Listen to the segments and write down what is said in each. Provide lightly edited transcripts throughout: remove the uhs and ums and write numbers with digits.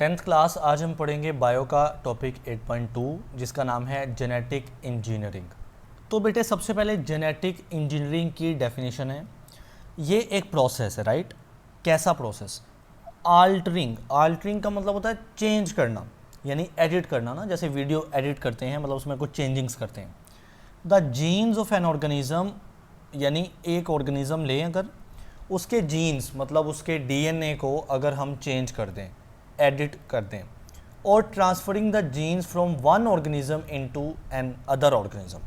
10th class आज हम पढ़ेंगे बायो का टॉपिक 8.2 जिसका नाम है जेनेटिक इंजीनियरिंग। तो बेटे सबसे पहले जेनेटिक इंजीनियरिंग की डेफिनेशन है, ये एक प्रोसेस है, राइट। कैसा प्रोसेस? आल्टरिंग का मतलब होता है चेंज करना, यानी एडिट करना ना, जैसे वीडियो एडिट करते हैं, मतलब उसमें कुछ चेंजिंग्स करते हैं। The jeans of an organism, यानी एक ऑर्गेनिज्म लें अगर, उसके जीन्स मतलब उसके डीएनए को अगर हम चेंज कर दें, एडिट कर दें, और transferring the genes from one organism into another organism.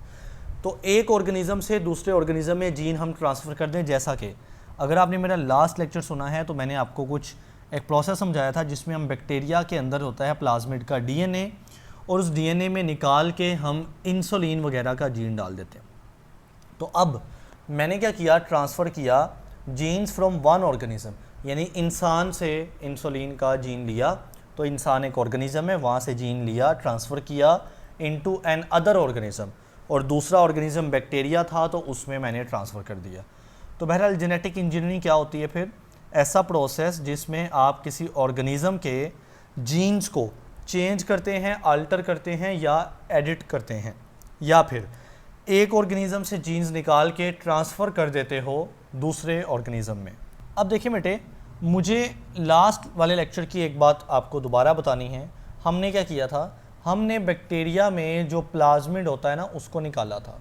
तो एक ऑर्गेनिज्म से दूसरे ऑर्गेनिज्म में जीन हम ट्रांसफ़र कर दें। जैसा कि अगर आपने मेरा लास्ट लेक्चर सुना है तो मैंने आपको कुछ एक प्रोसेस समझाया था जिसमें हम बैक्टीरिया के अंदर होता है प्लाज्मिड का डीएनए, और उस डीएनए में निकाल के हम इंसुलिन वगैरह का जीन डाल देते हैं। तो अब मैंने क्या किया, ट्रांसफ़र किया जीन्स फ्रॉम वन ऑर्गेनिज्म, यानी इंसान से इंसुलिन का जीन लिया, तो इंसान एक ऑर्गेनिज्म है, वहाँ से जीन लिया, ट्रांसफ़र किया इनटू एन अदर ऑर्गेनिज्म, और दूसरा ऑर्गेनिज्म बैक्टीरिया था तो उसमें मैंने ट्रांसफ़र कर दिया। तो बहरहाल जेनेटिक इंजीनियरिंग क्या होती है फिर? ऐसा प्रोसेस जिसमें आप किसी ऑर्गेनिज्म के जीन्स को चेंज करते हैं, अल्टर करते हैं या एडिट करते हैं, या फिर एक ऑर्गेनिज्म से जीन्स निकाल के ट्रांसफ़र कर देते हो दूसरे ऑर्गेनिज्म में। अब देखिए बेटे, मुझे लास्ट वाले लेक्चर की एक बात आपको दोबारा बतानी है। हमने क्या किया था, हमने बैक्टीरिया में जो प्लाज्मिड होता है ना उसको निकाला था।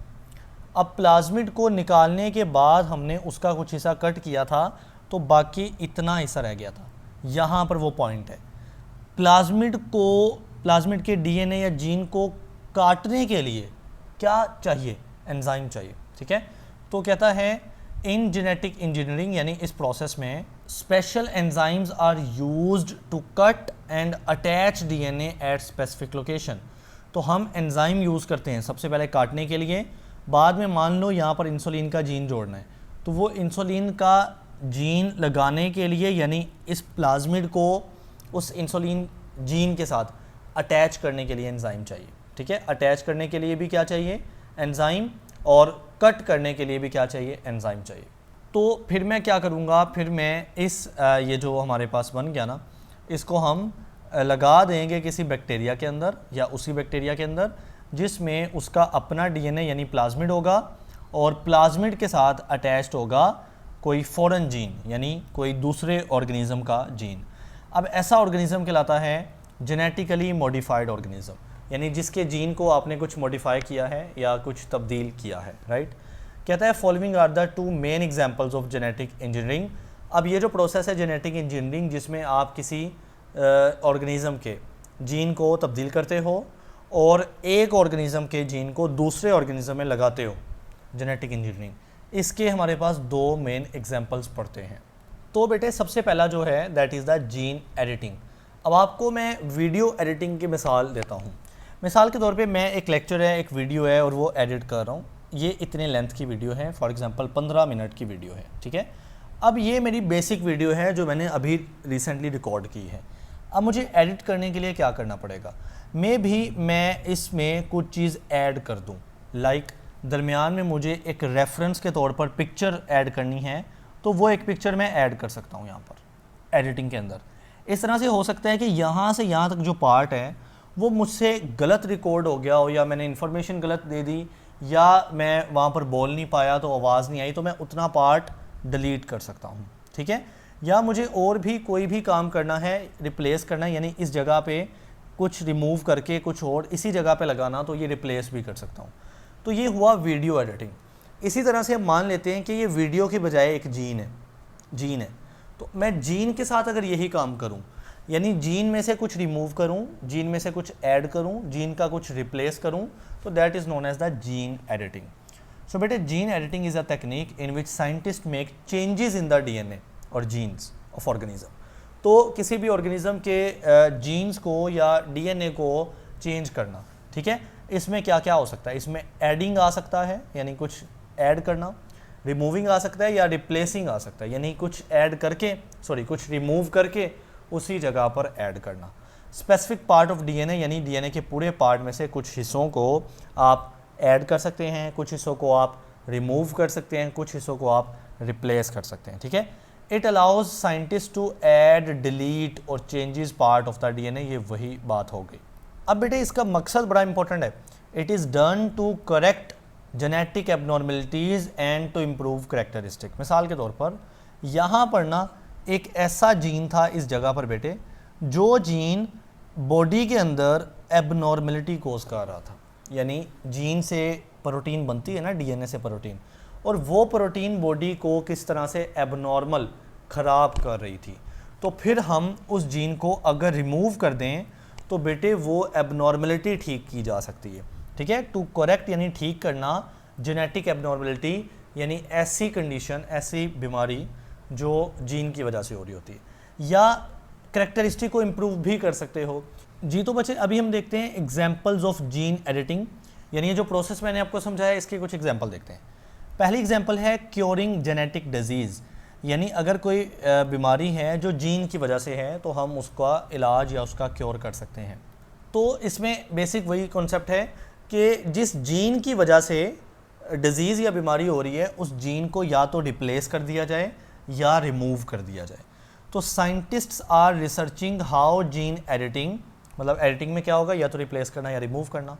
अब प्लाज्मिड को निकालने के बाद हमने उसका कुछ हिस्सा कट किया था, तो बाकी इतना हिस्सा रह गया था। यहाँ पर वो पॉइंट है, प्लाज्मिड के डीएनए या जीन को काटने के लिए क्या चाहिए? एंजाइम चाहिए, ठीक है। तो कहता है इन जेनेटिक इंजीनियरिंग, यानी इस प्रोसेस में special enzymes are used to cut and attach DNA at specific location. तो हम एंजाइम यूज़ करते हैं सबसे पहले काटने के लिए, बाद में मान लो यहाँ पर इंसुलिन का जीन जोड़ना है, तो वो इंसुलिन का जीन लगाने के लिए, यानी इस प्लाज्मिड को उस इंसुलिन जीन के साथ अटैच करने के लिए एंजाइम चाहिए, ठीक है। अटैच करने के लिए भी क्या चाहिए? एंजाइम, और कट करने के लिए भी क्या चाहिए? एंजाइम चाहिए। तो फिर मैं क्या करूँगा, फिर मैं इस ये जो हमारे पास बन गया ना, इसको हम लगा देंगे किसी बैक्टीरिया के अंदर या उसी बैक्टीरिया के अंदर जिसमें उसका अपना डीएनए यानी प्लाज्मिड होगा, और प्लाज्मिड के साथ अटैच्ड होगा कोई फॉरेन जीन, यानी कोई दूसरे ऑर्गेनिज्म का जीन। अब ऐसा ऑर्गेनिज्म कहलाता है जेनेटिकली मॉडिफाइड ऑर्गेनिज्म, यानी जिसके जीन को आपने कुछ मॉडिफाई किया है या कुछ तब्दील किया है, राइट। कहता है following are the two main examples of genetic engineering. अब ये जो प्रोसेस है जेनेटिक इंजीनियरिंग, जिसमें आप किसी ऑर्गेनिज्म के जीन को तब्दील करते हो और एक ऑर्गेनिज्म के जीन को दूसरे ऑर्गेनिज्म में लगाते हो, जेनेटिक इंजीनियरिंग, इसके हमारे पास दो मेन एग्जांपल्स पढ़ते हैं। तो बेटे सबसे पहला जो है that is the gene editing. अब आपको मैं वीडियो एडिटिंग की मिसाल देता हूँ। मिसाल के तौर पे मैं एक लेक्चर है, एक वीडियो है, और वो एडिट कर रहा हूँ। ये इतने लेंथ की वीडियो है, फॉर एग्जांपल 15 मिनट की वीडियो है, ठीक है। अब ये मेरी बेसिक वीडियो है जो मैंने अभी रिसेंटली रिकॉर्ड की है। अब मुझे एडिट करने के लिए क्या करना पड़ेगा? मैं इसमें कुछ चीज़ ऐड कर दूँ, लाइक दरमियान में मुझे एक रेफरेंस के तौर पर पिक्चर ऐड करनी है, तो वो एक पिक्चर मैं ऐड कर सकता हूँ यहाँ पर एडिटिंग के अंदर। इस तरह से हो सकता है कि यहाँ से यहाँ तक जो पार्ट है वो मुझसे गलत रिकॉर्ड हो गया हो, या मैंने इन्फॉर्मेशन गलत दे दी, या मैं वहाँ पर बोल नहीं पाया तो आवाज़ नहीं आई, तो मैं उतना पार्ट डिलीट कर सकता हूँ, ठीक है। या मुझे और भी कोई भी काम करना है, रिप्लेस करना है, यानी इस जगह पे कुछ रिमूव करके कुछ और इसी जगह पे लगाना, तो ये रिप्लेस भी कर सकता हूँ। तो ये हुआ वीडियो एडिटिंग। इसी तरह से हम मान लेते हैं कि ये वीडियो के बजाय एक जीन है, तो मैं जीन के साथ अगर यही काम करूँ, यानी जीन में से कुछ रिमूव करूं, जीन में से कुछ ऐड करूं, जीन का कुछ रिप्लेस करूं, तो that is known as the gene editing. So बेटे gene editing is a technique in which scientist make changes in the DNA और जीन्स ऑफ ऑर्गेनिज्म। तो किसी भी ऑर्गेनिज्म के जीन्स को या डीएनए को चेंज करना, ठीक है। इसमें क्या क्या हो सकता है? इसमें एडिंग आ सकता है, यानी कुछ ऐड करना, रिमूविंग आ सकता है, या रिप्लेसिंग आ सकता है, यानी कुछ ऐड करके कुछ रिमूव करके उसी जगह पर ऐड करना। स्पेसिफिक पार्ट ऑफ डीएनए, यानी डीएनए के पूरे पार्ट में से कुछ हिस्सों को आप ऐड कर सकते हैं, कुछ हिस्सों को आप रिमूव कर सकते हैं, कुछ हिस्सों को आप रिप्लेस कर सकते हैं, ठीक है। It allows scientist to add, delete और changes part of the DNA. ये वही बात हो गई। अब बेटे इसका मकसद बड़ा इंपॉर्टेंट है। It is done to correct genetic abnormalities and to improve characteristic. मिसाल के तौर पर यहाँ पर ना एक ऐसा जीन था इस जगह पर बेटे, जो जीन बॉडी के अंदर एबनॉर्मलिटी कोज कर रहा था। यानी जीन से प्रोटीन बनती है ना, डीएनए से प्रोटीन, और वो प्रोटीन बॉडी को किस तरह से एबनॉर्मल ख़राब कर रही थी। तो फिर हम उस जीन को अगर रिमूव कर दें तो बेटे वो एबनॉर्मलिटी ठीक की जा सकती है। ठीक है, टू करेक्ट यानी ठीक करना, जेनेटिक एबनॉर्मलिटी यानी ऐसी कंडीशन, ऐसी बीमारी जो जीन की वजह से हो रही होती है, या करेक्टरिस्टिक को इम्प्रूव भी कर सकते हो। जी तो बच्चे अभी हम देखते हैं एग्जाम्पल्स ऑफ जीन एडिटिंग, यानी ये जो प्रोसेस मैंने आपको समझाया इसके कुछ एग्जाम्पल देखते हैं। पहली एग्जाम्पल है क्योरिंग जेनेटिक डिजीज़, यानी अगर कोई बीमारी है जो जीन की वजह से है तो हम उसका इलाज या उसका क्योर कर सकते हैं। तो इसमें बेसिक वही कॉन्सेप्ट है कि जिस जीन की वजह से डिजीज़ या बीमारी हो रही है उस जीन को या तो रिप्लेस कर दिया जाए या रिमूव कर दिया जाए। तो scientists are researching how gene editing, मतलब एडिटिंग में क्या होगा, या तो रिप्लेस करना या रिमूव करना,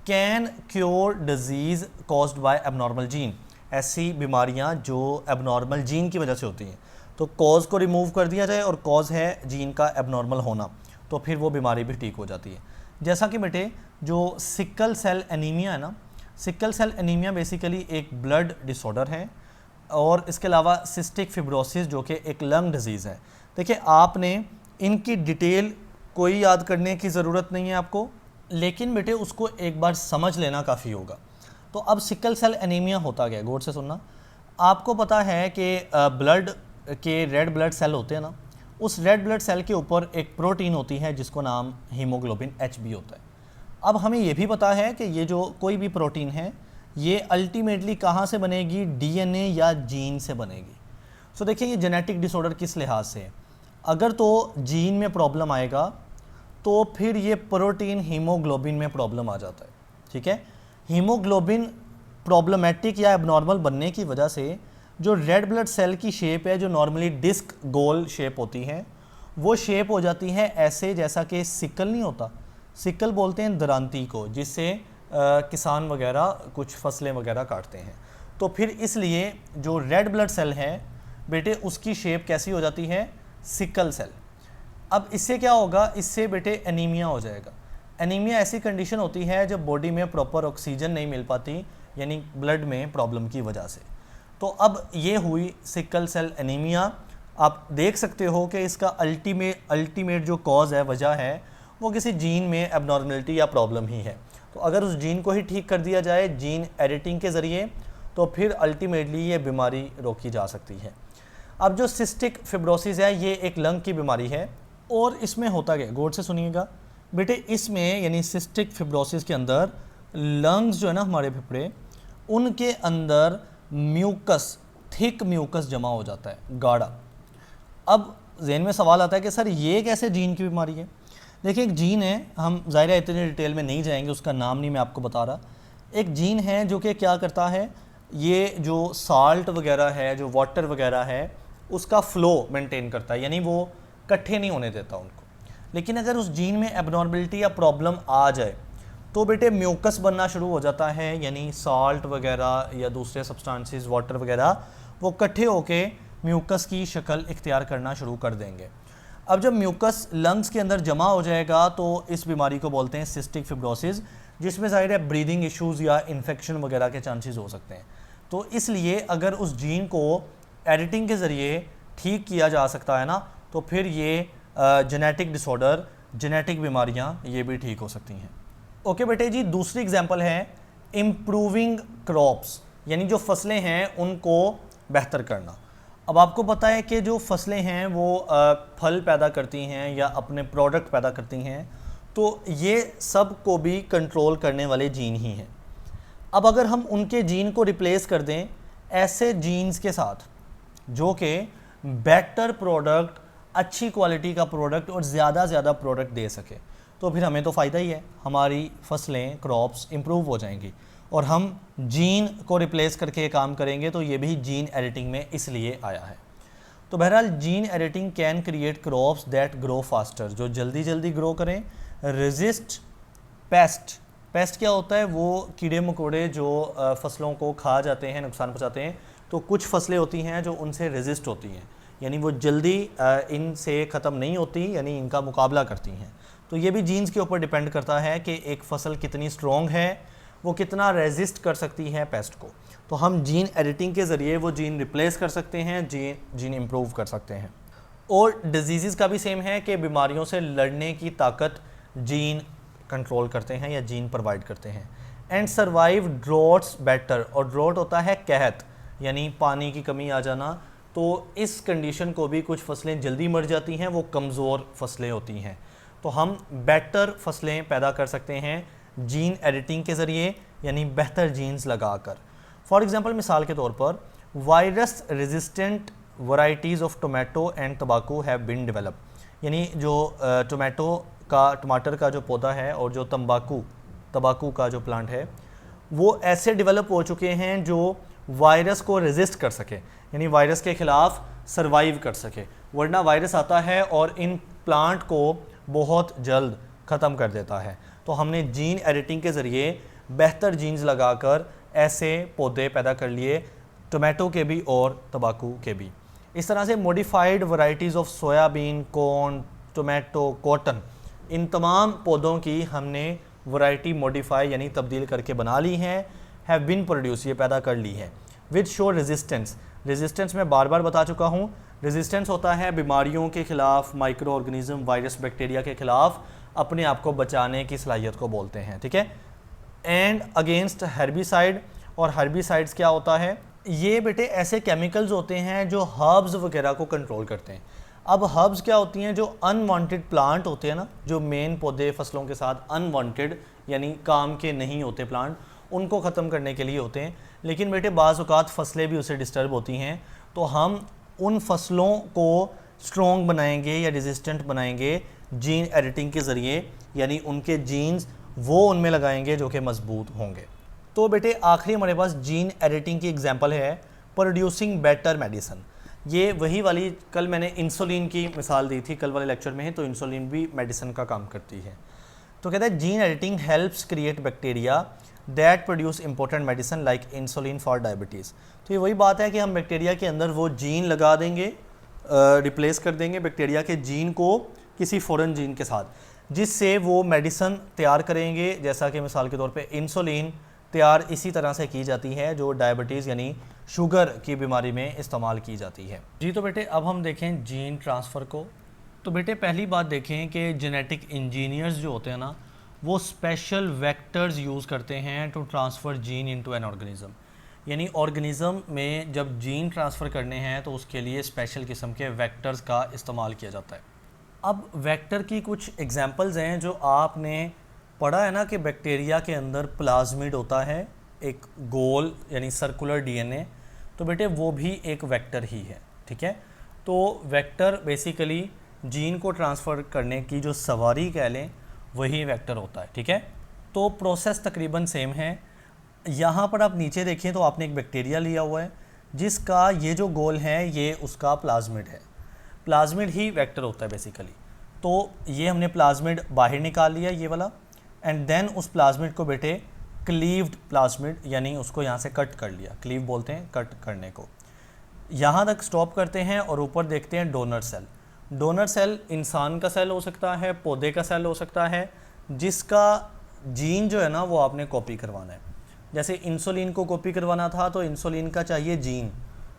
can cure disease caused by abnormal gene, ऐसी बीमारियां जो एबनॉर्मल जीन की वजह से होती हैं। तो कॉज को रिमूव कर दिया जाए और कॉज है जीन का एबनॉर्मल होना, तो फिर वो बीमारी भी ठीक हो जाती है। जैसा कि बेटे जो सिकल सेल एनीमिया है ना, सिकल सेल एनीमिया बेसिकली एक ब्लड डिसऑर्डर है, और इसके अलावा सिस्टिक फिब्रोसिस जो कि एक लंग डिजीज़ है। देखिए आपने इनकी डिटेल कोई याद करने की ज़रूरत नहीं है आपको, लेकिन बेटे उसको एक बार समझ लेना काफ़ी होगा। तो अब सिकल सेल एनीमिया होता क्या है, गौर से सुनना। आपको पता है कि ब्लड के रेड ब्लड सेल होते हैं ना, उस रेड ब्लड सेल के ऊपर एक प्रोटीन होती है जिसको नाम हीमोग्लोबिन HB होता है। अब हमें ये भी पता है कि ये जो कोई भी प्रोटीन है ये अल्टीमेटली कहाँ से बनेगी, डीएनए या जीन से बनेगी। सो देखिए ये जेनेटिक डिसऑर्डर किस लिहाज से है, अगर तो जीन में प्रॉब्लम आएगा तो फिर ये प्रोटीन हीमोग्लोबिन में प्रॉब्लम आ जाता है। ठीक है, हीमोग्लोबिन प्रॉब्लमेटिक या एबनॉर्मल बनने की वजह से जो रेड ब्लड सेल की शेप है, जो नॉर्मली डिस्क गोल शेप होती है, वो शेप हो जाती है ऐसे जैसा कि सिकल नहीं होता, सिकल बोलते हैं दरांती को, जिससे किसान वगैरह कुछ फसलें वगैरह काटते हैं। तो फिर इसलिए जो रेड ब्लड सेल है बेटे उसकी शेप कैसी हो जाती है, सिकल सेल। अब इससे क्या होगा, इससे बेटे एनीमिया हो जाएगा। एनीमिया ऐसी कंडीशन होती है जब बॉडी में प्रॉपर ऑक्सीजन नहीं मिल पाती, यानी ब्लड में प्रॉब्लम की वजह से। तो अब ये हुई सिकल सेल एनीमिया। आप देख सकते हो कि इसका अल्टीमेट जो कॉज है, वजह है, वो किसी जीन में एबनॉर्मलिटी या प्रॉब्लम ही है। तो अगर उस जीन को ही ठीक कर दिया जाए जीन एडिटिंग के ज़रिए, तो फिर अल्टीमेटली ये बीमारी रोकी जा सकती है। अब जो सिस्टिक फिब्रोसिस है ये एक लंग की बीमारी है, और इसमें होता क्या, गौर से सुनिएगा बेटे, इसमें यानी सिस्टिक फिब्रोसिस के अंदर लंग्स जो है ना हमारे फेफड़े, उनके अंदर म्यूकस, थिक म्यूकस जमा हो जाता है, गाढ़ा। अब ज़हन में सवाल आता है कि सर ये कैसे जीन की बीमारी है। देखिए एक जीन है, हम ज़ाहिर है इतनी डिटेल में नहीं जाएंगे, उसका नाम नहीं मैं आपको बता रहा। एक जीन है जो कि क्या करता है, ये जो साल्ट वगैरह है, जो वाटर वगैरह है, उसका फ़्लो मेंटेन करता है, यानी वो इकट्ठे नहीं होने देता उनको। लेकिन अगर उस जीन में एबनॉर्मलिटी या प्रॉब्लम आ जाए तो बेटे म्यूकस बनना शुरू हो जाता है, यानी साल्ट वगैरह या दूसरे सब्सटेंसेस, वाटर वगैरह, वो इकट्ठे होके म्यूकस की शक्ल इख्तियार करना शुरू कर देंगे। अब जब म्यूकस लंग्स के अंदर जमा हो जाएगा तो इस बीमारी को बोलते हैं सिस्टिक फिब्रोसिस, जिसमें ज़ाहिर है ब्रीदिंग इश्यूज़ या इन्फेक्शन वगैरह के चांसेस हो सकते हैं। तो इसलिए अगर उस जीन को एडिटिंग के ज़रिए ठीक किया जा सकता है ना, तो फिर ये जेनेटिक डिसऑर्डर, जेनेटिक बीमारियां ये भी ठीक हो सकती हैं। ओके बेटे जी, दूसरी एग्जांपल है इम्प्रूविंग क्रॉप्स, यानी जो फसलें हैं उनको बेहतर करना। अब आपको पता है कि जो फसलें हैं वो फल पैदा करती हैं या अपने प्रोडक्ट पैदा करती हैं, तो ये सब को भी कंट्रोल करने वाले जीन ही हैं। अब अगर हम उनके जीन को रिप्लेस कर दें ऐसे जीन्स के साथ जो कि बेटर प्रोडक्ट, अच्छी क्वालिटी का प्रोडक्ट और ज़्यादा प्रोडक्ट दे सके, तो फिर हमें तो फ़ायदा ही है, हमारी फसलें, क्रॉप्स इम्प्रूव हो जाएंगी। और हम जीन को रिप्लेस करके काम करेंगे, तो ये भी जीन एडिटिंग में इसलिए आया है। तो बहरहाल gene editing can create crops that grow faster, जो जल्दी जल्दी ग्रो करें, रेजिस्ट पेस्ट। पेस्ट क्या होता है? वो कीड़े मकोड़े जो फसलों को खा जाते हैं, नुकसान पहुंचाते हैं। तो कुछ फसलें होती हैं जो उनसे रेजिस्ट होती हैं, यानी वो जल्दी इनसे ख़त्म नहीं होती, यानी इनका मुकाबला करती हैं। तो ये भी जीन्स के ऊपर डिपेंड करता है कि एक फ़सल कितनी स्ट्रॉन्ग है, वो कितना रेजिस्ट कर सकती है पेस्ट को। तो हम जीन एडिटिंग के ज़रिए वो जीन रिप्लेस कर सकते हैं, जीन इम्प्रूव कर सकते हैं। और डिजीज़ का भी सेम है कि बीमारियों से लड़ने की ताकत जीन कंट्रोल करते हैं या जीन प्रोवाइड करते हैं। एंड सर्वाइव ड्रॉट्स बेटर, और ड्रॉट होता है कहत, यानी पानी की कमी आ जाना। तो इस कंडीशन को भी कुछ फसलें जल्दी मर जाती हैं, वो कमज़ोर फसलें होती हैं। तो हम बेटर फसलें पैदा कर सकते हैं जीन एडिटिंग के ज़रिए, यानी बेहतर जीन्स लगाकर। फॉर एग्ज़ाम्पल, मिसाल के तौर पर virus resistant varieties of tomato and तंबाकू हैव बीन डेवलप, यानी जो टमाटर का जो पौधा है और जो तंबाकू का जो प्लांट है, वो ऐसे डेवलप हो चुके हैं जो वायरस को रेजिस्ट कर सके, यानी वायरस के ख़िलाफ़ सर्वाइव कर सके। वरना वायरस आता है और इन प्लांट को बहुत जल्द ख़त्म कर देता है। तो हमने जीन एडिटिंग के ज़रिए बेहतर जीन्स लगाकर ऐसे पौधे पैदा कर लिए, टोमेटो के भी और तंबाकू के भी। इस तरह से modified varieties of soybean, corn, tomato, cotton, इन तमाम पौधों की हमने वैरायटी मॉडिफाई यानी तब्दील करके बना ली हैं, हैव बिन प्रोड्यूस, ये पैदा कर ली है। विद शो रेजिस्टेंस, रेजिस्टेंस मैं बार बार बता चुका हूँ। रेजिस्टेंस होता है बीमारियों के ख़िलाफ़, माइक्रो ऑर्गेनिज्म, वायरस, बैक्टीरिया के ख़िलाफ़ अपने आप को बचाने की सलाहियत को बोलते हैं, ठीक है। एंड अगेंस्ट हर्बिसाइड, और हर्बिसाइड्स क्या होता है? ये बेटे ऐसे केमिकल्स होते हैं जो हर्ब्स वगैरह को कंट्रोल करते हैं। अब हर्ब्स क्या होती हैं? जो अनवांटेड प्लांट होते हैं ना, जो मेन पौधे फसलों के साथ अनवांटेड यानी काम के नहीं होते प्लांट, उनको ख़त्म करने के लिए होते हैं। लेकिन बेटे बाज़ औक़ात फसलें भी उससे डिस्टर्ब होती हैं, तो हम उन फसलों को स्ट्रॉन्ग बनाएंगे या रेजिस्टेंट बनाएंगे जीन एडिटिंग के ज़रिए, यानी उनके जीन्स वो उनमें लगाएंगे जो कि मजबूत होंगे। तो बेटे आखिरी हमारे पास जीन एडिटिंग की एग्जांपल है प्रोड्यूसिंग बेटर मेडिसिन। ये वही वाली, कल मैंने इंसुलिन की मिसाल दी थी कल वाले लेक्चर में, तो इंसुलिन भी मेडिसिन का काम करती है। तो कहता है gene editing helps create bacteria that produce important medicine like insulin for diabetes. तो ये वही बात है कि हम बैक्टीरिया के अंदर वो जीन लगा देंगे, रिप्लेस कर देंगे बैक्टीरिया के जीन को किसी फ़ॉरेन जीन के साथ, जिससे वो मेडिसिन तैयार करेंगे। जैसा कि मिसाल के तौर पे इंसुलिन तैयार इसी तरह से की जाती है जो डायबिटीज़ यानी शुगर की बीमारी में इस्तेमाल की जाती है। जी तो बेटे अब हम देखें जीन ट्रांसफ़र को। तो बेटे पहली बात देखें कि जेनेटिक इंजीनियर्स जो होते हैं ना, वो स्पेशल वेक्टर्स यूज़ करते हैं to transfer gene into an organism. यानी ऑर्गेनिज़म में जब जीन ट्रांसफ़र करने हैं तो उसके लिए स्पेशल किस्म के वेक्टर्स का इस्तेमाल किया जाता है। अब वेक्टर की कुछ एग्जांपल्स हैं जो आपने पढ़ा है ना कि बैक्टीरिया के अंदर प्लाज्मिड होता है, एक गोल यानी सर्कुलर डीएनए, तो बेटे वो भी एक वेक्टर ही है, ठीक है। तो वेक्टर बेसिकली जीन को ट्रांसफ़र करने की जो सवारी कह लें वही वेक्टर होता है, ठीक है। तो प्रोसेस तकरीबन सेम है। यहाँ पर आप नीचे देखें तो आपने एक बैक्टीरिया लिया हुआ है जिसका ये जो गोल है ये उसका प्लाज्मिड है। प्लाज्मिड ही वेक्टर होता है बेसिकली। तो ये हमने प्लाज्मिड बाहर निकाल लिया ये वाला, एंड देन उस प्लाज्मिड को बेटे क्लीव्ड प्लाज्मिड यानी उसको यहाँ से कट कर लिया, क्लीव बोलते हैं कट करने को। यहाँ तक स्टॉप करते हैं और ऊपर देखते हैं डोनर सेल। डोनर सेल इंसान का सेल हो सकता है, पौधे का सेल हो सकता है, जिसका जीन जो है ना वो आपने कॉपी करवाना है। जैसे इंसुलिन को कॉपी करवाना था तो इंसुलिन का चाहिए जीन,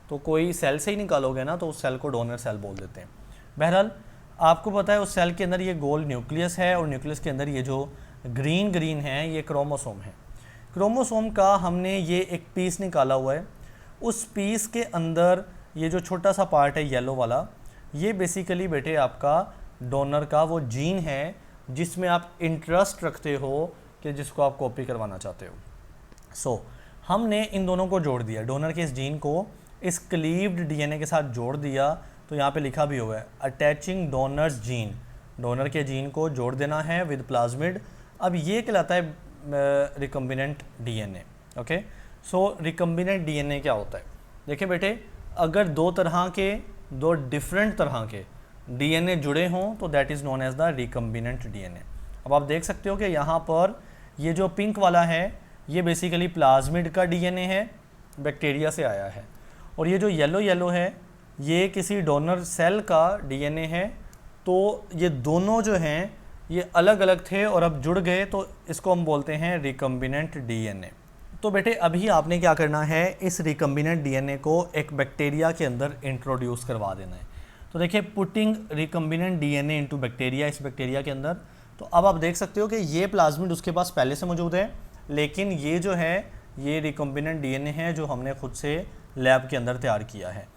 तो कोई सेल से ही निकालोगे ना तो उस सेल को डोनर सेल बोल देते हैं। बहरहाल आपको पता है उस सेल के अंदर ये गोल न्यूक्लियस है और न्यूक्लियस के अंदर ये जो ग्रीन है ये क्रोमोसोम है। क्रोमोसोम का हमने ये एक पीस निकाला हुआ है, उस पीस के अंदर ये जो छोटा सा पार्ट है येलो वाला, ये बेसिकली बेटे आपका डोनर का वो जीन है जिसमें आप इंटरेस्ट रखते हो कि जिसको आप कॉपी करवाना चाहते हो। सो हमने इन दोनों को जोड़ दिया, डोनर के इस जीन को इस क्लीव्ड डीएनए के साथ जोड़ दिया। तो यहाँ पे लिखा भी हुआ है अटैचिंग डोनर्स जीन, डोनर के जीन को जोड़ देना है विद प्लाज्मिड। अब ये कहलाता है रिकम्बिनेंट डीएनए। ओके, सो रिकम्बिनेंट डीएनए क्या होता है? देखिए बेटे, अगर दो तरह के दो डिफरेंट तरह के डीएनए जुड़े हों तो that is known as the recombinant DNA. अब आप देख सकते हो कि यहाँ पर ये जो पिंक वाला है ये बेसिकली प्लाज्मिड का डीएनए है, बैक्टीरिया से आया है, और ये जो येलो येलो है ये किसी डोनर सेल का डीएनए है। तो ये दोनों जो हैं ये अलग अलग थे और अब जुड़ गए, तो इसको हम बोलते हैं रिकम्बिनेंट डीएनए। तो बेटे अभी आपने क्या करना है, इस रिकम्बिनेंट डीएनए को एक बैक्टीरिया के अंदर इंट्रोड्यूस करवा देना है। तो देखिए putting recombinant DNA into bacteria, इस बैक्टीरिया के अंदर। तो अब आप देख सकते हो कि ये प्लाज्मिड उसके पास पहले से मौजूद है, लेकिन ये जो है ये रिकम्बिनेंट डीएनए है जो हमने खुद से लैब के अंदर तैयार किया है।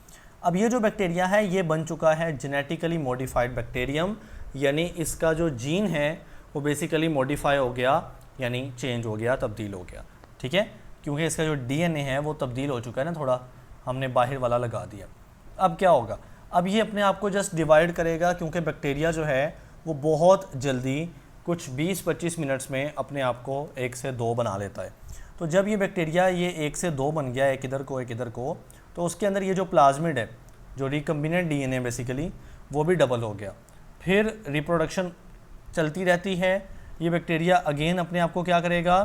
अब ये जो बैक्टीरिया है ये बन चुका है जेनेटिकली मॉडिफाइड बैक्टीरियम, यानी इसका जो जीन है वो बेसिकली मॉडिफाई हो गया, यानी चेंज हो गया, तब्दील हो गया, ठीक है, क्योंकि इसका जो डीएनए है वो तब्दील हो चुका है ना, थोड़ा हमने बाहर वाला लगा दिया। अब क्या होगा, अब ये अपने आप को जस्ट डिवाइड करेगा, क्योंकि बैक्टीरिया जो है वो बहुत जल्दी कुछ 20-25 मिनट्स में अपने आप को 1 से 2 बना लेता है। तो जब ये बैक्टीरिया ये 1 से 2 बन गया, एक इधर को एक इधर को, तो उसके अंदर ये जो प्लाज्मिड है, जो रिकम्बिनेंट डीएनए बेसिकली, वो भी डबल हो गया। फिर रिप्रोडक्शन चलती रहती है, ये बैक्टीरिया अगेन अपने आप को क्या करेगा,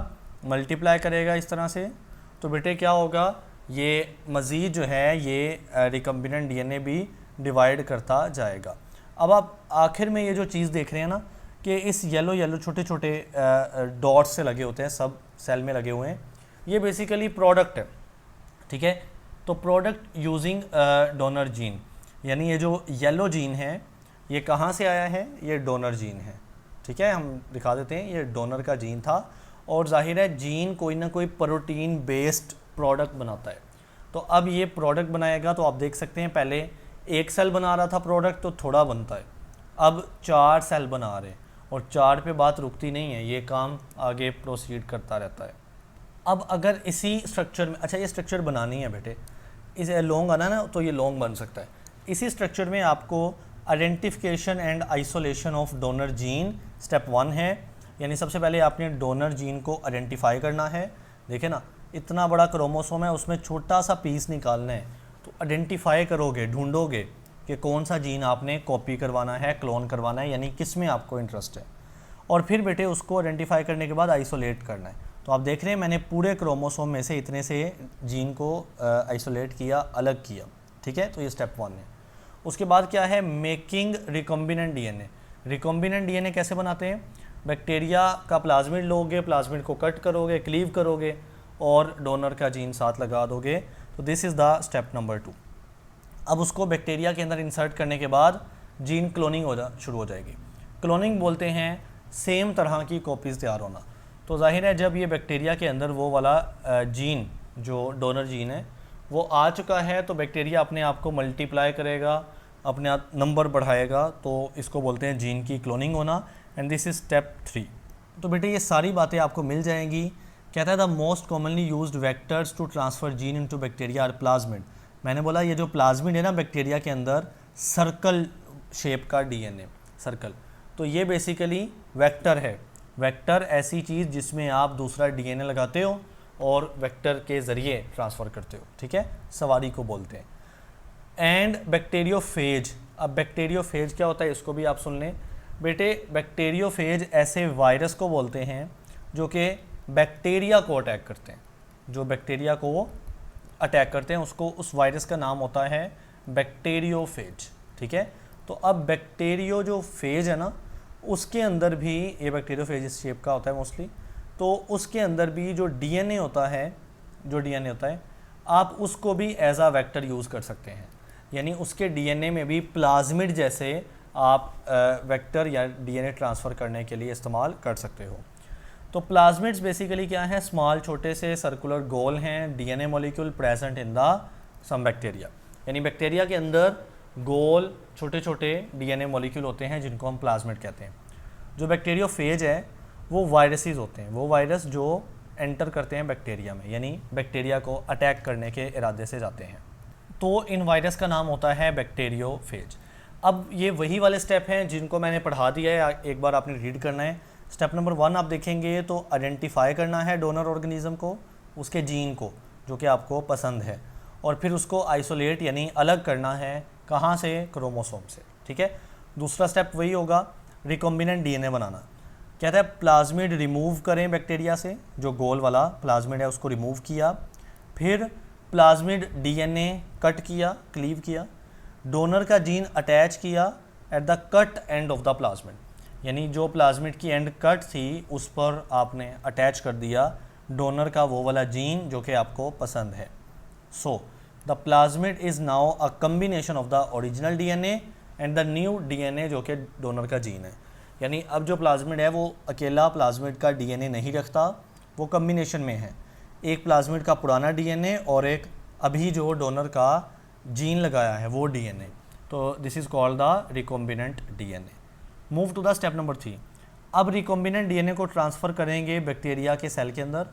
मल्टीप्लाई करेगा इस तरह से। तो बेटे क्या होगा, ये मज़ीद जो है ये रिकम्बिनेंट डीएनए भी डिवाइड करता जाएगा। अब आप आखिर में ये जो चीज़ देख रहे हैं ना कि इस येलो येलो छोटे छोटे डॉट्स से लगे होते हैं, सब सेल में लगे हुए हैं, ये बेसिकली प्रोडक्ट है, ठीक है। तो प्रोडक्ट यूजिंग डोनर जीन, यानी ये जो येलो जीन है ये कहाँ से आया है, ये डोनर जीन है, ठीक है। हम दिखा देते हैं, ये डोनर का जीन था, और जाहिर है जीन कोई ना कोई प्रोटीन बेस्ड प्रोडक्ट बनाता है। तो अब ये प्रोडक्ट बनाएगा, तो आप देख सकते हैं पहले 1 सेल बना रहा था प्रोडक्ट, तो थोड़ा बनता है, अब 4 सेल बना रहे हैं, और 4 पे बात रुकती नहीं है, ये काम आगे प्रोसीड करता रहता है। अब अगर इसी स्ट्रक्चर में, अच्छा ये स्ट्रक्चर बनानी है बेटे, इसे लॉन्ग आना ना, तो ये लॉन्ग बन सकता है। इसी स्ट्रक्चर में आपको identification and isolation of donor gene step 1 है, यानी सबसे पहले आपने डोनर जीन को आइडेंटिफाई करना है। देखे ना, इतना बड़ा क्रोमोसोम है, उसमें छोटा सा पीस निकालना है, तो आइडेंटिफाई करोगे, ढूंढोगे कि कौन सा जीन आपने कॉपी करवाना है, क्लोन करवाना है, यानी किस में आपको इंटरेस्ट है, और फिर बेटे उसको आइडेंटिफाई करने के बाद आइसोलेट करना है। तो आप देख रहे हैं मैंने पूरे क्रोमोसोम में से इतने से जीन को आइसोलेट किया, अलग किया, ठीक है। तो ये स्टेप 1 है। उसके बाद क्या है, making recombinant DNA. Recombinant DNA कैसे बनाते हैं, बैक्टीरिया का प्लाज्मिड लोगे, प्लाज्मिड को कट करोगे, क्लीव करोगे, और डोनर का जीन साथ लगा दोगे। तो this is the step number 2। अब उसको बैक्टीरिया के अंदर इंसर्ट करने के बाद जीन क्लोनिंग शुरू हो जाएगी। क्लोनिंग बोलते हैं सेम तरह की कॉपीज़ तैयार होना। तो जाहिर है जब ये बैक्टीरिया के अंदर वो वाला जीन जो डोनर जीन है वो आ चुका है, तो बैक्टीरिया अपने आप को मल्टीप्लाई करेगा, अपने आप नंबर बढ़ाएगा, तो इसको बोलते हैं जीन की क्लोनिंग होना, एंड दिस इज़ स्टेप 3। तो बेटे ये सारी बातें आपको मिल जाएंगी। कहता है the most commonly used vectors to transfer gene into bacteria are plasmid. मैंने बोला ये जो प्लाज्मिड है ना बैक्टीरिया के अंदर, सर्कल शेप का डीएनए, सर्कल, तो ये बेसिकली वेक्टर है। वेक्टर ऐसी चीज़ जिसमें आप दूसरा डीएनए लगाते हो और वेक्टर के ज़रिए ट्रांसफ़र करते हो, ठीक है, सवारी को बोलते हैं। And bacteriophage. अब बैक्टीरियोफेज क्या होता है इसको भी आप सुन लें बेटे। बैक्टीरियोफेज ऐसे वायरस को बोलते हैं जो कि बैक्टीरिया को अटैक करते हैं, जो बैक्टीरिया को अटैक करते हैं उसको, उस वायरस का नाम होता है बैक्टीरियोफेज, ठीक है। तो अब बैक्टीरियो जो फेज है ना उसके अंदर भी, ये बैक्टीरियोफेज इस शेप का होता है मोस्टली, तो उसके अंदर भी जो डीएनए होता है, आप उसको भी एज आ वेक्टर यूज़ कर सकते हैं, यानी उसके डीएनए में भी प्लाज्मिड जैसे आप वेक्टर या डीएनए ट्रांसफ़र करने के लिए इस्तेमाल कर सकते हो। तो प्लाज्मिड्स बेसिकली क्या है, स्मॉल छोटे से सर्कुलर गोल हैं DNA molecule present in the some bacteria, यानी बैक्टीरिया के अंदर गोल छोटे छोटे डीएनए मॉलिक्यूल होते हैं जिनको हम प्लाज्मिड कहते हैं। जो बैक्टीरियोफेज है वो वायरसेस होते हैं, वो वायरस जो एंटर करते हैं बैक्टीरिया में, यानी बैक्टीरिया को अटैक करने के इरादे से जाते हैं, तो इन वायरस का नाम होता है बैक्टीरियोफेज। अब ये वही वाले स्टेप हैं जिनको मैंने पढ़ा दिया है, एक बार आपने रीड करना है। स्टेप नंबर 1 आप देखेंगे तो आइडेंटिफाई करना है डोनर ऑर्गेनिज्म को, उसके जीन को जो कि आपको पसंद है, और फिर उसको आइसोलेट यानी अलग करना है कहाँ से? क्रोमोसोम से, ठीक है। दूसरा स्टेप वही होगा, रिकॉम्बिनेंट डीएनए बनाना। कहता है प्लाज्मिड रिमूव करें बैक्टीरिया से, जो गोल वाला प्लाज्मिड है उसको रिमूव किया, फिर प्लाज्मिड डीएनए कट किया, क्लीव किया, डोनर का जीन अटैच किया at the cut end of the plasmid, यानी जो प्लाज्मिड की एंड कट थी उस पर आपने अटैच कर दिया डोनर का वो वाला जीन जो कि आपको पसंद है। So the plasmid is now a combination of the original DNA and the new DNA जो कि डोनर का जीन है। यानी अब जो प्लाज्मिड है वो अकेला प्लाज्मिड का डीएनए नहीं रखता, वो कम्बिनेशन में है, एक प्लाज्मिड का पुराना डीएनए और एक अभी जो डोनर का जीन लगाया है वो डीएनए। तो this is called the recombinant DNA. Move to the step number 3। अब रिकॉम्बिनेंट डीएनए को ट्रांसफ़र करेंगे बैक्टीरिया के सेल के अंदर।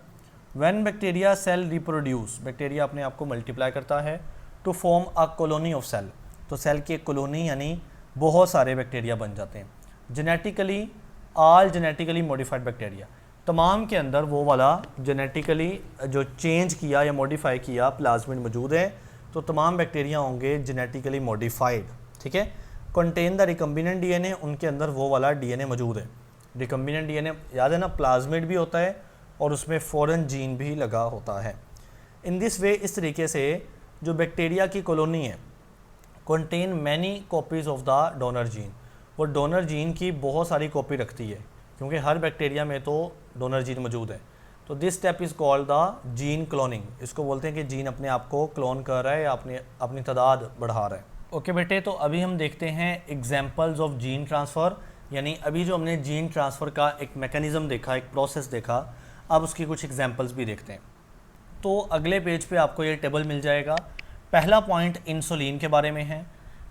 When bacteria cell reproduce, bacteria अपने आप को मल्टीप्लाई करता है to form a colony of cell, तो सेल की एक कॉलोनी यानी बहुत सारे बैक्टीरिया बन जाते हैं। Genetically all genetically modified bacteria, तमाम के अंदर वो वाला जेनेटिकली जो चेंज किया या मॉडिफाई किया प्लाज्मिड मौजूद है, तो तमाम बैक्टीरिया होंगे जेनेटिकली मॉडिफाइड, ठीक है। कंटेन द रिकम्बिनेंट डीएनए, उनके अंदर वो वाला डीएनए मौजूद है। रिकम्बिनेंट डीएनए याद है ना, प्लाज्मिड भी होता है और उसमें फॉरेन जीन भी लगा होता है। इन दिस वे, इस तरीके से जो बैक्टीरिया की कॉलोनी है contain many copies of the donor gene, वो डोनर जीन की बहुत सारी कॉपी रखती है क्योंकि हर बैक्टीरिया में तो डोनर जीन मौजूद है। तो this step is called the gene cloning, इसको बोलते हैं कि जीन अपने आप को क्लोन कर रहा है या अपनी तादाद बढ़ा रहा है। ओके बेटे, तो अभी हम देखते हैं एग्जाम्पल्स ऑफ जीन ट्रांसफ़र, यानी अभी जो हमने जीन ट्रांसफ़र का एक मैकेनिज़्म देखा, एक प्रोसेस देखा, अब उसकी कुछ एग्जाम्पल्स भी देखते हैं। तो अगले पेज पे आपको ये टेबल मिल जाएगा। पहला पॉइंट इंसुलिन के बारे में है।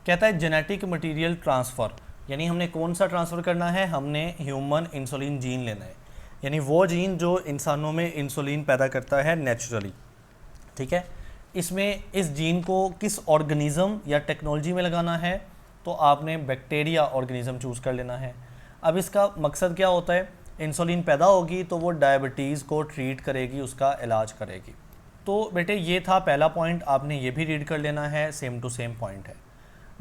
कहता है जेनेटिक मटेरियल ट्रांसफ़र, यानी हमने कौन सा ट्रांसफ़र करना है, हमने ह्यूमन इंसुलिन जीन लेना है, यानी वो जीन जो इंसानों में इंसुलिन पैदा करता है नेचुरली, ठीक है। इसमें इस जीन को किस ऑर्गेनिज़म या टेक्नोलॉजी में लगाना है, तो आपने बैक्टीरिया ऑर्गेनिज़म चूज़ कर लेना है। अब इसका मकसद क्या होता है, इंसुलिन पैदा होगी तो वो डायबिटीज़ को ट्रीट करेगी, उसका इलाज करेगी। तो बेटे ये था पहला पॉइंट, आपने ये भी रीड कर लेना है, सेम टू सेम पॉइंट है।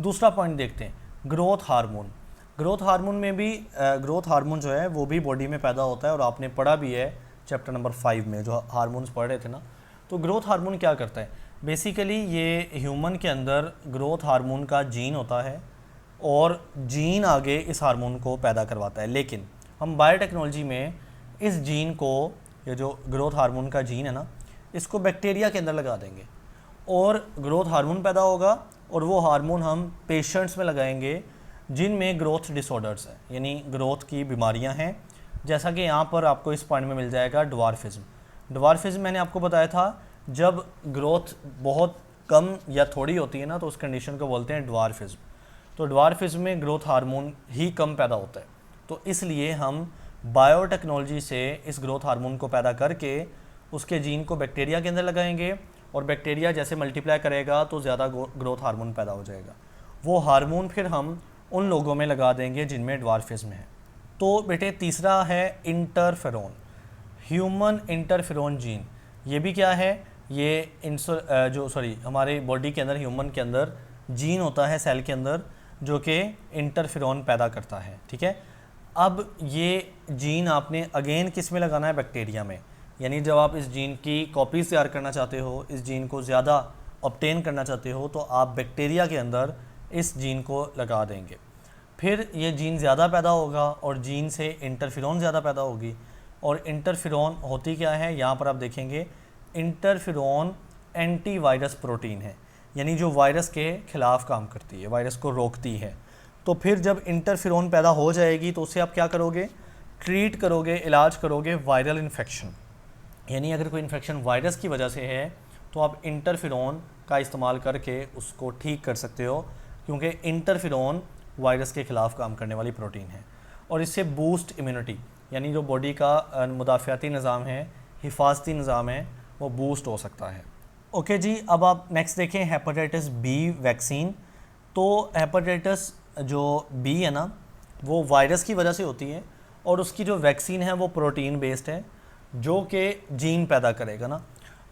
दूसरा पॉइंट देखते हैं, ग्रोथ हार्मोन। ग्रोथ हार्मोन में भी ग्रोथ हार्मोन जो है वो भी बॉडी में पैदा होता है और आपने पढ़ा भी है चैप्टर नंबर 5 में जो हार्मोन्स पढ़ रहे थे ना। तो ग्रोथ हार्मोन क्या करता है, बेसिकली ये ह्यूमन के अंदर ग्रोथ हार्मोन का जीन होता है और जीन आगे इस हार्मोन को पैदा करवाता है। लेकिन हम बायोटेक्नोलॉजी में इस जीन को, ये जो ग्रोथ हार्मोन का जीन है ना, इसको बैक्टीरिया के अंदर लगा देंगे और ग्रोथ हार्मोन पैदा होगा और वो हार्मोन हम पेशेंट्स में लगाएंगे जिनमें ग्रोथ डिसऑर्डर्स हैं, यानी ग्रोथ की बीमारियां हैं। जैसा कि यहाँ पर आपको इस पॉइंट में मिल जाएगा ड्वार्फिज्म। ड्वार्फिज्म मैंने आपको बताया था, जब ग्रोथ बहुत कम या थोड़ी होती है ना, तो उस कंडीशन को बोलते हैं ड्वार्फिज्म। तो ड्वार्फिज्म में ग्रोथ हार्मोन ही कम पैदा होता है, तो इसलिए हम बायोटेक्नोलॉजी से इस ग्रोथ हार्मोन को पैदा करके उसके जीन को बैक्टीरिया के अंदर लगाएंगे और बैक्टीरिया जैसे मल्टीप्लाई करेगा तो ज़्यादा ग्रोथ हार्मोन पैदा हो जाएगा। वो हार्मोन फिर हम उन लोगों में लगा देंगे जिनमें ड्वार्फिज्म है। तो बेटे तीसरा है इंटरफेरोन, ह्यूमन इंटरफेरोन जीन। ये भी क्या है, ये हमारे बॉडी के अंदर, ह्यूमन के अंदर जीन होता है सेल के अंदर जो कि इंटरफेरोन पैदा करता है, ठीक है। अब ये जीन आपने अगेन किस में लगाना है, बैक्टीरिया में। यानी जब आप इस जीन की कॉपीज़ तैयार करना चाहते हो, इस जीन को ज़्यादा ऑब्टेन करना चाहते हो, तो आप बैक्टीरिया के अंदर इस जीन को लगा देंगे। फिर ये जीन ज़्यादा पैदा होगा और जीन से इंटरफेरोन ज़्यादा पैदा होगी। और इंटरफेरोन होती क्या है, यहाँ पर आप देखेंगे इंटरफेरोन एंटीवायरस प्रोटीन है, यानी जो वायरस के ख़िलाफ़ काम करती है, वायरस को रोकती है। तो फिर जब इंटरफेरोन पैदा हो जाएगी तो उससे आप क्या करोगे, ट्रीट करोगे, इलाज करोगे वायरल इन्फेक्शन। यानी अगर कोई इन्फेक्शन वायरस की वजह से है तो आप इंटरफेरोन का इस्तेमाल करके उसको ठीक कर सकते हो, क्योंकि इंटरफेरोन वायरस के ख़िलाफ़ काम करने वाली प्रोटीन है। और इससे बूस्ट इम्यूनिटी, यानी जो बॉडी का मुदाफ़ियाती निज़ाम है, हिफाजती निज़ाम है, वो बूस्ट हो सकता है। ओके जी, अब आप नेक्स्ट देखें हेपेटाइटिस बी वैक्सीन। तो हेपेटाइटिस जो बी है ना, वो वायरस की वजह से होती है और उसकी जो वैक्सीन है वो प्रोटीन बेस्ड है जो कि जीन पैदा करेगा ना।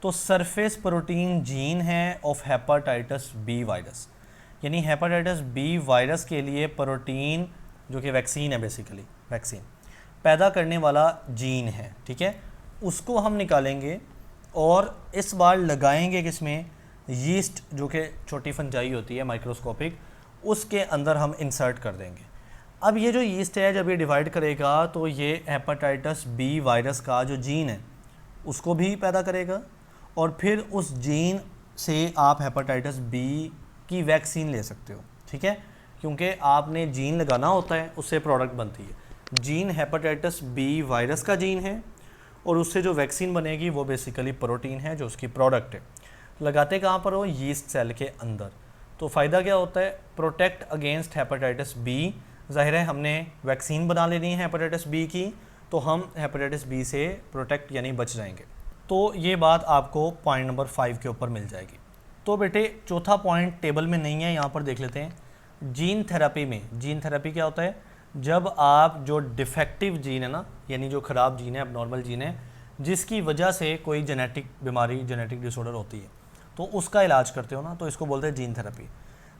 तो सरफेस प्रोटीन जीन है ऑफ हेपेटाइटिस बी वायरस, यानी हेपेटाइटिस बी वायरस के लिए प्रोटीन जो कि वैक्सीन है, बेसिकली वैक्सीन पैदा करने वाला जीन है, ठीक है, उसको हम निकालेंगे और इस बार लगाएंगे किसमें, यीस्ट जो कि छोटी फंजाई होती है माइक्रोस्कोपिक, उसके अंदर हम इंसर्ट कर देंगे। अब ये जो यीस्ट है जब ये डिवाइड करेगा तो ये हेपेटाइटिस बी वायरस का जो जीन है उसको भी पैदा करेगा और फिर उस जीन से आप हेपेटाइटिस बी की वैक्सीन ले सकते हो, ठीक है, क्योंकि आपने जीन लगाना होता है, उससे प्रोडक्ट बनती है। जीन हेपेटाइटिस बी वायरस का जीन है और उससे जो वैक्सीन बनेगी वो बेसिकली प्रोटीन है जो उसकी प्रोडक्ट है। लगाते कहाँ पर हो, यीस्ट सेल के अंदर। तो फ़ायदा क्या होता है, प्रोटेक्ट अगेंस्ट हेपेटाइटिस बी। ज़ाहिर है हमने वैक्सीन बना लेनी है हेपेटाइटिस बी की, तो हम हेपेटाइटिस बी से प्रोटेक्ट यानी बच जाएंगे। तो ये बात आपको पॉइंट नंबर 5 के ऊपर मिल जाएगी। तो बेटे चौथा पॉइंट टेबल में नहीं है, यहाँ पर देख लेते हैं। जीन थेरेपी में, जीन थेरेपी क्या होता है, जब आप जो डिफेक्टिव जीन है ना, यानी जो ख़राब जीन है, अबनॉर्मल जीन है, जिसकी वजह से कोई जेनेटिक बीमारी, जेनेटिक डिसऑर्डर होती है, तो उसका इलाज करते हो ना, तो इसको बोलते हैं जीन थेरेपी।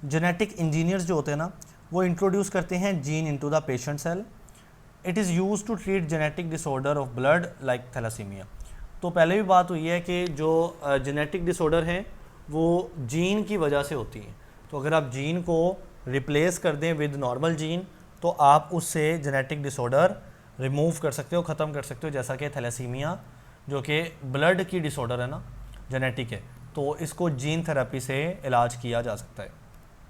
जेनेटिक इंजीनियर्स जो होते हैं ना, वो इंट्रोड्यूस करते हैं gene into the patient cell. It is use to treat genetic disorder of blood like thalassemia. तो पहले भी बात हुई है कि जो जेनेटिक डिसऑर्डर है वो जीन की वजह से होती हैं। तो अगर आप जीन को रिप्लेस कर दें विद नॉर्मल जीन तो आप उससे जेनेटिक डिसऑर्डर रिमूव कर सकते हो, ख़त्म कर सकते हो, जैसा कि थैलेसीमिया जो कि ब्लड की डिसऑर्डर है ना, जेनेटिक है, तो इसको जीन थेरेपी से इलाज किया जा सकता है।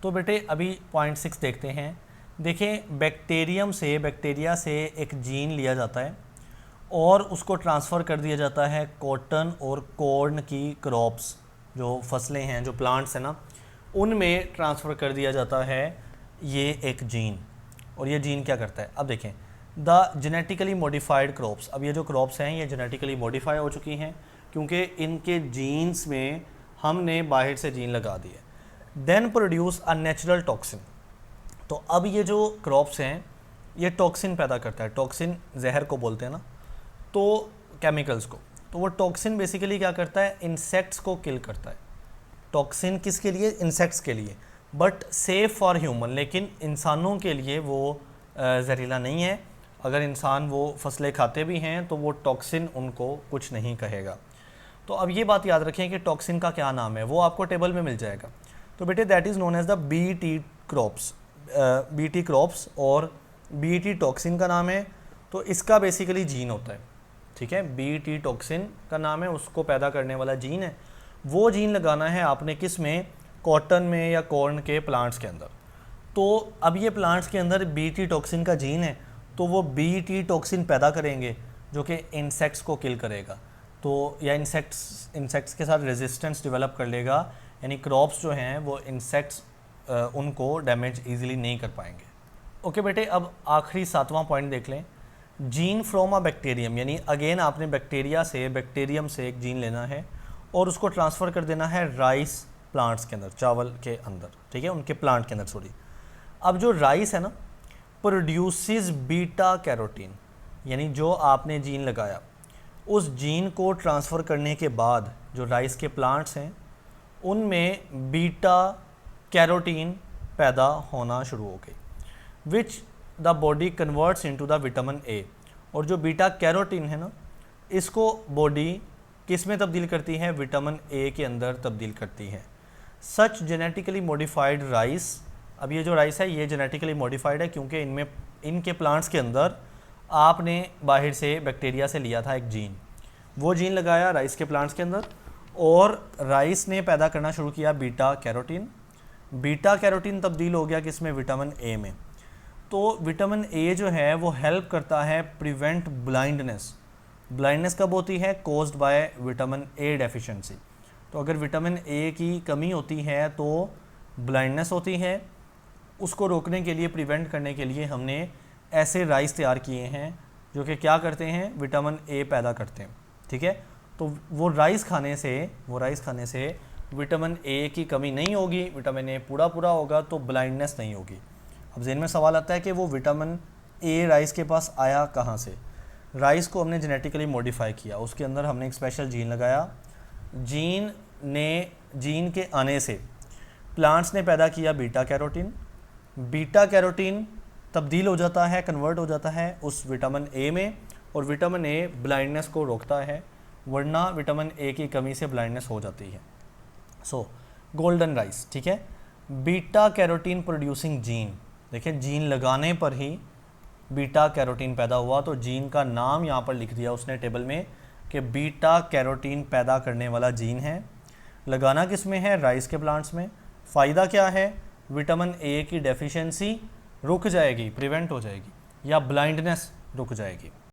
तो बेटे अभी पॉइंट 6 देखते हैं। देखें, बैक्टीरिया से एक जीन लिया जाता है और उसको ट्रांसफ़र कर दिया जाता है कॉटन और कॉर्न की क्रॉप्स, जो फसलें हैं, जो प्लांट्स हैं ना, उनमें ट्रांसफ़र कर दिया जाता है ये एक जीन। और ये जीन क्या करता है, अब देखें, द जेनेटिकली मॉडिफाइड क्रॉप्स। अब ये जो क्रॉप्स हैं ये जेनेटिकली मॉडिफाई हो चुकी हैं क्योंकि इनके जीन्स में हमने बाहर से जीन लगा दिए। Then produce a natural toxin. तो अब ये जो क्रॉप्स हैं ये टॉक्सिन पैदा करता है। टॉक्सिन जहर को बोलते हैं ना, तो केमिकल्स को। तो वो टॉक्सिन बेसिकली क्या करता है, इंसेक्ट्स को किल करता है। टॉक्सिन किसके लिए, इंसेक्ट्स के लिए, बट सेफ फॉर ह्यूमन। लेकिन इंसानों के लिए वो जहरीला नहीं है। अगर इंसान वो फसलें खाते भी हैं तो वो टॉक्सिन उनको कुछ नहीं कहेगा। तो अब ये बात याद रखें कि टॉक्सिन का क्या नाम है, वो आपको टेबल में मिल जाएगा। तो बेटे that is known as the BT crops और बीटी टॉक्सिन का नाम है। तो इसका बेसिकली जीन होता है, ठीक है, बीटी टॉक्सिन का नाम है, उसको पैदा करने वाला जीन है। वो जीन लगाना है आपने किस में, कॉटन में या कॉर्न के प्लांट्स के अंदर। तो अब ये प्लांट्स के अंदर बीटी टॉक्सिन का जीन है, तो वो बीटी टॉक्सिन पैदा करेंगे जो कि इंसेक्ट्स को किल करेगा। तो या इंसेक्ट्स के साथ रेजिस्टेंस डेवलप कर लेगा, यानी क्रॉप्स जो हैं वो इंसेक्ट्स उनको डैमेज ईजिली नहीं कर पाएंगे। ओके बेटे, अब आखिरी 7वां पॉइंट देख लें। जीन फ्रॉम अ बैक्टीरियम, यानी अगेन आपने बैक्टीरियम से एक जीन लेना है और उसको ट्रांसफ़र कर देना है राइस प्लांट्स के अंदर, चावल के अंदर, ठीक है, उनके प्लांट के अंदर, सॉरी। अब जो राइस है ना, प्रोड्यूसेस बीटा कैरोटीन, यानी जो आपने जीन लगाया उस जीन को ट्रांसफ़र करने के बाद जो राइस के प्लांट्स हैं उनमें बीटा कैरोटीन पैदा होना शुरू हो गई, which the body converts into the vitamin A. और जो बीटा कैरोटीन है ना, इसको बॉडी किस में तब्दील करती है, विटामिन ए के अंदर तब्दील करती है। सच जेनेटिकली मॉडिफाइड राइस, अब ये जो राइस है ये जेनेटिकली मॉडिफाइड है क्योंकि इनमें, इनके प्लांट्स के अंदर आपने बाहर से बैक्टीरिया से लिया था एक जीन, वो जीन लगाया राइस के प्लांट्स के अंदर और राइस ने पैदा करना शुरू किया बीटा कैरोटीन। बीटा कैरोटीन तब्दील हो गया किसमें, विटामिन ए में। तो विटामिन ए जो है वो हेल्प करता है प्रिवेंट ब्लाइंडनेस। ब्लाइंडनेस कब होती है, caused by vitamin A deficiency. तो अगर विटामिन ए की कमी होती है तो ब्लाइंडनेस होती है। उसको रोकने के लिए, प्रिवेंट करने के लिए हमने ऐसे राइस तैयार किए हैं जो कि क्या करते हैं, विटामिन ए पैदा करते हैं, ठीक है। तो वो राइस खाने से विटामिन ए की कमी नहीं होगी, विटामिन ए पूरा होगा, तो ब्लाइंडनेस नहीं होगी। अब ज़हन में सवाल आता है कि वो विटामिन ए राइस के पास आया कहाँ से। राइस को हमने जेनेटिकली मॉडिफाई किया, उसके अंदर हमने एक स्पेशल जीन लगाया। जीन के आने से प्लांट्स ने पैदा किया बीटा कैरोटीन, बीटा कैरोटीन तब्दील हो जाता है, कन्वर्ट हो जाता है उस विटामिन ए में, और विटामिन ए ब्लाइंडनेस को रोकता है, वरना विटामिन ए की कमी से ब्लाइंडनेस हो जाती है। सो गोल्डन राइस, ठीक है। बीटा कैरोटीन प्रोड्यूसिंग जीन, देखिए जीन लगाने पर ही बीटा कैरोटीन पैदा हुआ, तो जीन का नाम यहाँ पर लिख दिया उसने टेबल में कि बीटा कैरोटीन पैदा करने वाला जीन है। लगाना किस में है? राइस के प्लांट्स में। फ़ायदा क्या है? विटामिन ए की डेफिशिएंसी रुक जाएगी, प्रिवेंट हो जाएगी, या ब्लाइंडनेस रुक जाएगी।